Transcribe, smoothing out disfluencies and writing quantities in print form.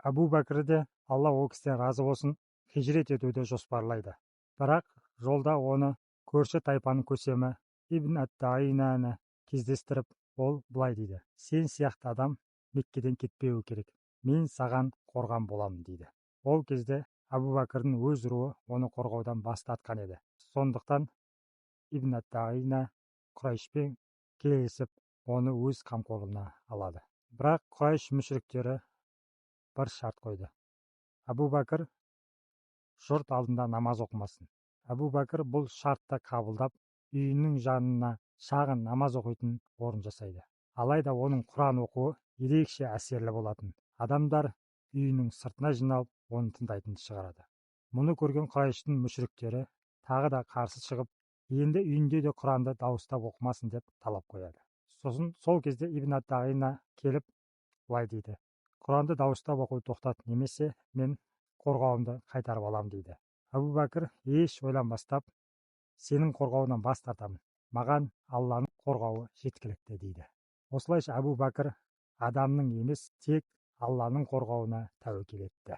Әбу Бәкір де, Алла ол кісіден разы болсын, хижрет етуді жоспарлайды. Бірақ жолда оны көрші тайпаның көсемі Ибн ат-Таинаны кездестіріп, ол былай дейді: сен сияқты адам Меккеден кетпеуі керек, мен саған қорған болам дейді. Ол кезде Әбу Бәкірдің өз руы оны қорғаудан бас тартқан еді. Сондықтан Ибн ат-Таина Құрайшпен келісіп, оны өз қамқорлығына алады. Бірақ Құрайш мүшриктері бір шарт қойды: Әбу Бәкір жұрт алдында намаз оқымасын. Әбу Бәкір бұл шартты қабылдап, үйінің жанына шағын намаз оқитын орын жасайды. Алайда оның Құран оқуы ерекше әсерлі болатын. Адамдар үйінің сыртына жиналып, оны тыңдайтын шығарады. Мұны көрген Құрайштың мүшриктері тағы да қарсы шығып, енді үйінде де Құранды дауыстап оқымасын деп талап қояды. Сосын сол кезде Ибн ат-Таина келіп былай дейді: Құранды дауыстап оқуды тоқтат, немесе мен қорғауымды қайтарып алам дейді. Әбу Бәкір еш ойланбастан сенің қорғауынан бас тартамын, маған Алланың қорғауы жеткілікті дейді. Осылайша Әбу Бәкір адамның емес, тек Алланың қорғауына тәуекел етті.